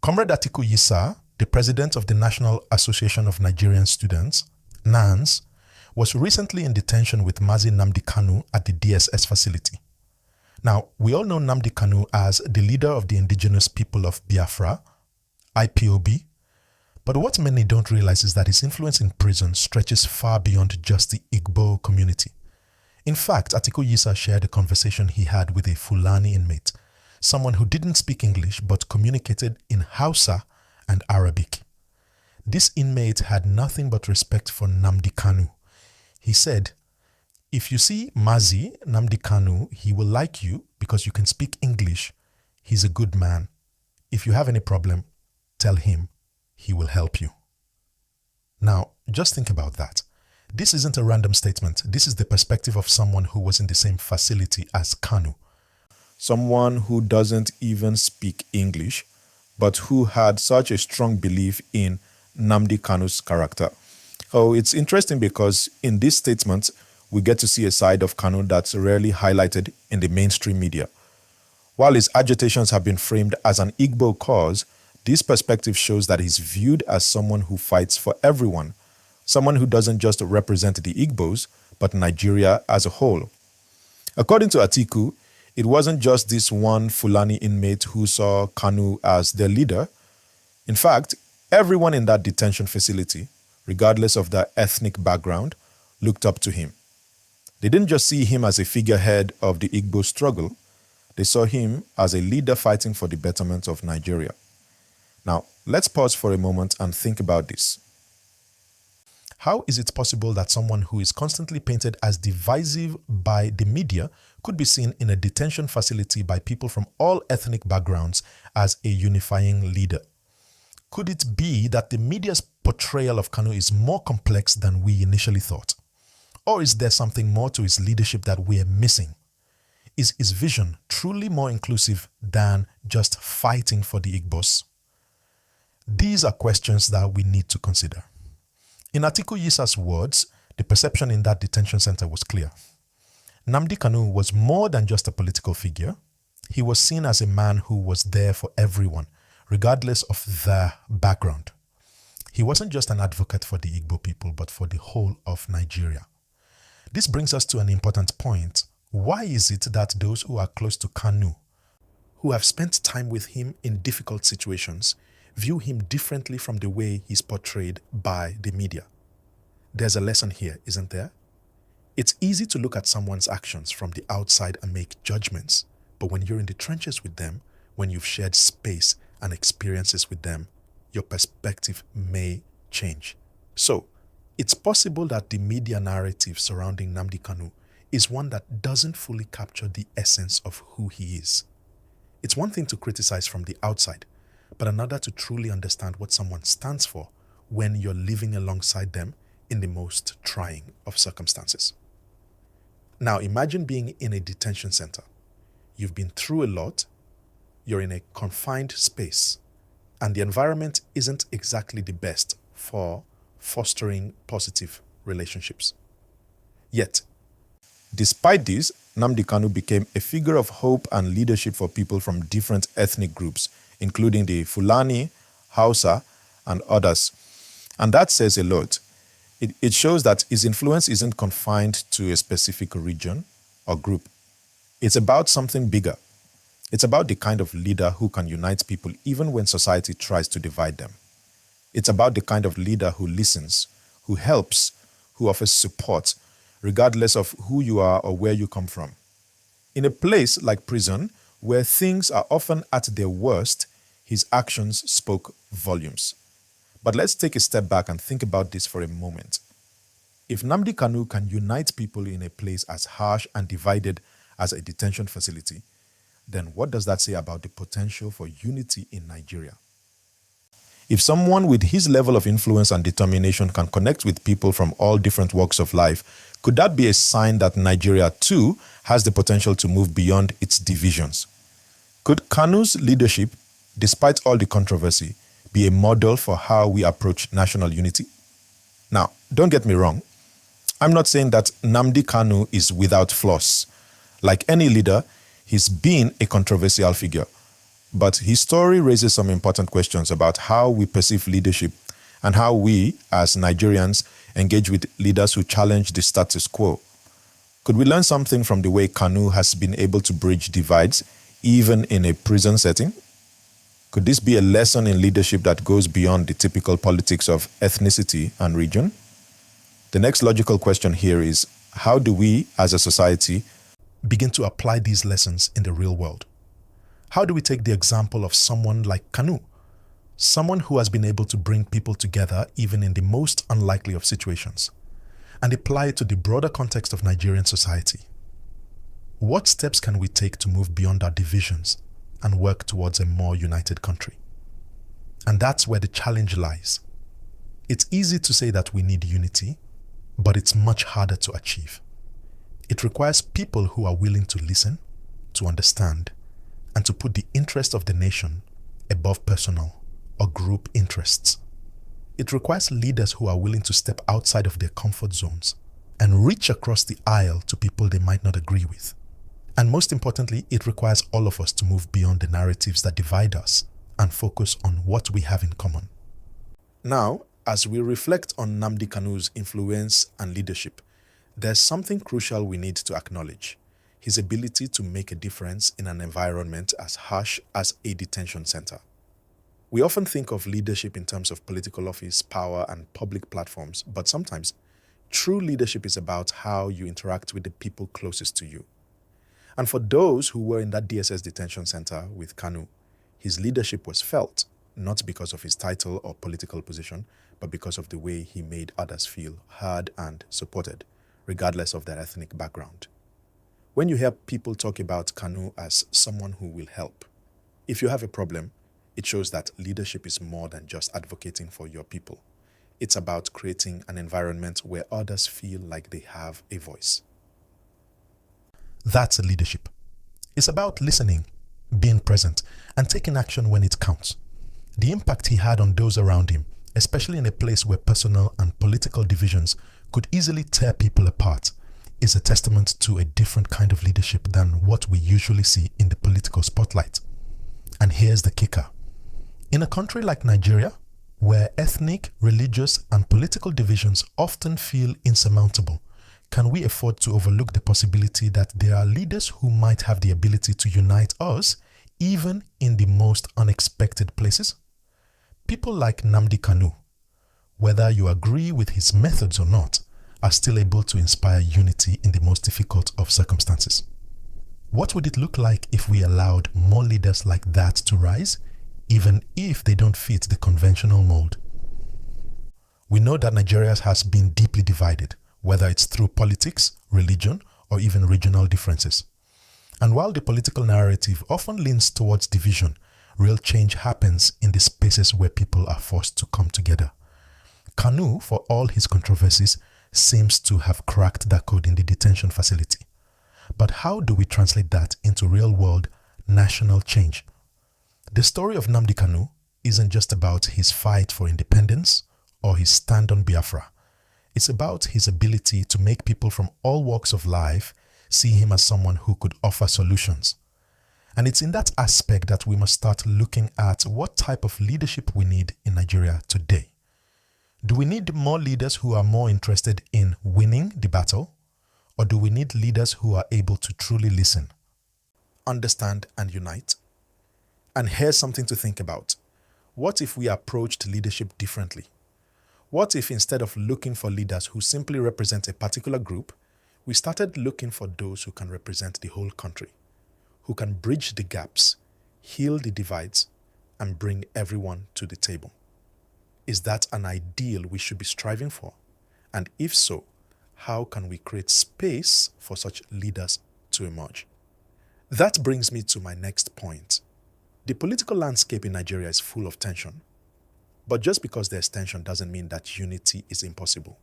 Comrade Atiku Yisa, the president of the National Association of Nigerian Students, NANS, was recently in detention with Mazi Nnamdi Kanu at the DSS facility. Now, we all know Nnamdi Kanu as the leader of the Indigenous People of Biafra, IPOB, but what many don't realize is that his influence in prison stretches far beyond just the Igbo community. In fact, Atiku Yisa shared a conversation he had with a Fulani inmate, someone who didn't speak English but communicated in Hausa and Arabic. This inmate had nothing but respect for Nnamdi Kanu. He said, "If you see Mazi Nnamdi Kanu, he will like you because you can speak English. He's a good man. If you have any problem, tell him. He will help you." Now, just think about that. This isn't a random statement. This is the perspective of someone who was in the same facility as Kanu. Someone who doesn't even speak English, but who had such a strong belief in Nnamdi Kanu's character. Oh, it's interesting because in this statement, we get to see a side of Kanu that's rarely highlighted in the mainstream media. While his agitations have been framed as an Igbo cause, this perspective shows that he's viewed as someone who fights for everyone, someone who doesn't just represent the Igbos, but Nigeria as a whole. According to Atiku, it wasn't just this one Fulani inmate who saw Kanu as their leader. In fact, everyone in that detention facility, regardless of their ethnic background, looked up to him. They didn't just see him as a figurehead of the Igbo struggle, they saw him as a leader fighting for the betterment of Nigeria. Now, let's pause for a moment and think about this. How is it possible that someone who is constantly painted as divisive by the media could be seen in a detention facility by people from all ethnic backgrounds as a unifying leader? Could it be that the media's portrayal of Kanu is more complex than we initially thought? Or is there something more to his leadership that we're missing? Is his vision truly more inclusive than just fighting for the Igbos? These are questions that we need to consider. In Atiku Yisa's words, the perception in that detention center was clear. Nnamdi Kanu was more than just a political figure. He was seen as a man who was there for everyone, regardless of their background. He wasn't just an advocate for the Igbo people, but for the whole of Nigeria. This brings us to an important point. Why is it that those who are close to Kanu, who have spent time with him in difficult situations, view him differently from the way he's portrayed by the media? There's a lesson here, isn't there? It's easy to look at someone's actions from the outside and make judgments, but when you're in the trenches with them, when you've shared space and experiences with them, your perspective may change. So, it's possible that the media narrative surrounding Nnamdi Kanu is one that doesn't fully capture the essence of who he is. It's one thing to criticize from the outside, but another to truly understand what someone stands for when you're living alongside them in the most trying of circumstances. Now, imagine being in a detention center. You've been through a lot, you're in a confined space, and the environment isn't exactly the best for fostering positive relationships. Yet, despite this, Nnamdi Kanu became a figure of hope and leadership for people from different ethnic groups, including the Fulani, Hausa, and others. And that says a lot. It shows that his influence isn't confined to a specific region or group. It's about something bigger. It's about the kind of leader who can unite people even when society tries to divide them. It's about the kind of leader who listens, who helps, who offers support, regardless of who you are or where you come from. In a place like prison, where things are often at their worst, his actions spoke volumes. But let's take a step back and think about this for a moment. If Nnamdi Kanu can unite people in a place as harsh and divided as a detention facility, then what does that say about the potential for unity in Nigeria? If someone with his level of influence and determination can connect with people from all different walks of life, could that be a sign that Nigeria too has the potential to move beyond its divisions? Could Kanu's leadership, despite all the controversy, be a model for how we approach national unity? Now, don't get me wrong. I'm not saying that Nnamdi Kanu is without flaws. Like any leader, he's been a controversial figure. But his story raises some important questions about how we perceive leadership and how we, as Nigerians, engage with leaders who challenge the status quo. Could we learn something from the way Kanu has been able to bridge divides, even in a prison setting? Could this be a lesson in leadership that goes beyond the typical politics of ethnicity and region? The next logical question here is, how do we, as a society, begin to apply these lessons in the real world? How do we take the example of someone like Kanu, someone who has been able to bring people together even in the most unlikely of situations, and apply it to the broader context of Nigerian society? What steps can we take to move beyond our divisions and work towards a more united country? And that's where the challenge lies. It's easy to say that we need unity, but it's much harder to achieve. It requires people who are willing to listen, to understand, and to put the interest of the nation above personal or group interests. It requires leaders who are willing to step outside of their comfort zones and reach across the aisle to people they might not agree with. And most importantly, it requires all of us to move beyond the narratives that divide us and focus on what we have in common. Now, as we reflect on Nnamdi Kanu's influence and leadership, there's something crucial we need to acknowledge: his ability to make a difference in an environment as harsh as a detention center. We often think of leadership in terms of political office, power, and public platforms, but sometimes true leadership is about how you interact with the people closest to you. And for those who were in that DSS detention center with Kanu, his leadership was felt, not because of his title or political position, but because of the way he made others feel heard and supported, regardless of their ethnic background. When you hear people talk about Kanu as someone who will help, if you have a problem, it shows that leadership is more than just advocating for your people. It's about creating an environment where others feel like they have a voice. That's leadership. It's about listening, being present, and taking action when it counts. The impact he had on those around him, especially in a place where personal and political divisions could easily tear people apart, is a testament to a different kind of leadership than what we usually see in the political spotlight. And here's the kicker. In a country like Nigeria, where ethnic, religious, and political divisions often feel insurmountable, can we afford to overlook the possibility that there are leaders who might have the ability to unite us, even in the most unexpected places? People like Nnamdi Kanu, whether you agree with his methods or not, are still able to inspire unity in the most difficult of circumstances. What would it look like if we allowed more leaders like that to rise, even if they don't fit the conventional mold? We know that Nigeria has been deeply divided, whether it's through politics, religion, or even regional differences. And while the political narrative often leans towards division, real change happens in the spaces where people are forced to come together. Kanu, for all his controversies, seems to have cracked that code in the detention facility. But how do we translate that into real-world national change? The story of Nnamdi Kanu isn't just about his fight for independence or his stand on Biafra. It's about his ability to make people from all walks of life see him as someone who could offer solutions. And it's in that aspect that we must start looking at what type of leadership we need in Nigeria today. Do we need more leaders who are more interested in winning the battle? Or do we need leaders who are able to truly listen, understand, and unite? And here's something to think about. What if we approached leadership differently? What if instead of looking for leaders who simply represent a particular group, we started looking for those who can represent the whole country, who can bridge the gaps, heal the divides, and bring everyone to the table? Is that an ideal we should be striving for? And if so, how can we create space for such leaders to emerge? That brings me to my next point. The political landscape in Nigeria is full of tension. But just because there's tension doesn't mean that unity is impossible.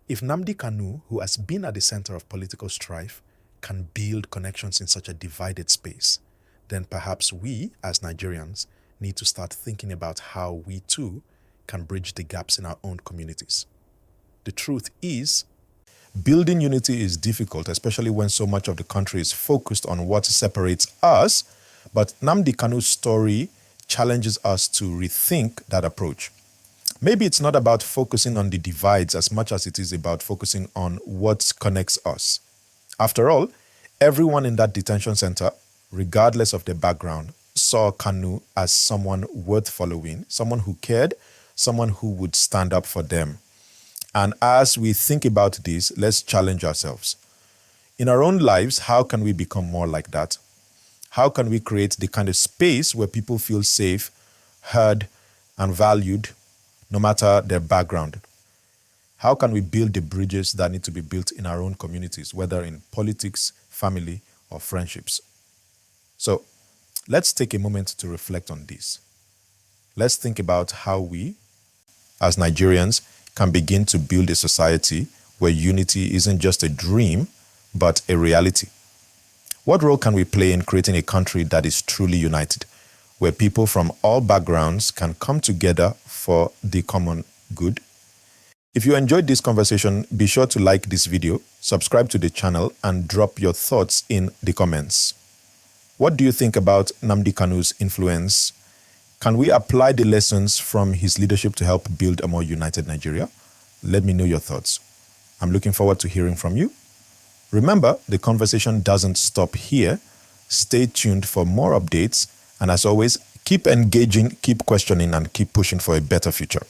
If Nnamdi Kanu, who has been at the center of political strife, can build connections in such a divided space, then perhaps we, as Nigerians, need to start thinking about how we too can bridge the gaps in our own communities. The truth is, building unity is difficult, especially when so much of the country is focused on what separates us But Nnamdi Kanu's story challenges us to rethink that approach. Maybe it's not about focusing on the divides as much as it is about focusing on what connects us. After all, everyone in that detention center, regardless of their background, saw Kanu as someone worth following, someone who cared, someone who would stand up for them. And as we think about this, let's challenge ourselves. In our own lives, how can we become more like that? How can we create the kind of space where people feel safe, heard, and valued, no matter their background? How can we build the bridges that need to be built in our own communities, whether in politics, family, or friendships? So let's take a moment to reflect on this. Let's think about how we, as Nigerians, can begin to build a society where unity isn't just a dream, but a reality. What role can we play in creating a country that is truly united, where people from all backgrounds can come together for the common good? If you enjoyed this conversation, be sure to like this video, subscribe to the channel, and drop your thoughts in the comments. What do you think about Nnamdi Kanu's influence? Can we apply the lessons from his leadership to help build a more united Nigeria? Let me know your thoughts. I'm looking forward to hearing from you. Remember, the conversation doesn't stop here. Stay tuned for more updates. And as always, keep engaging, keep questioning, and keep pushing for a better future.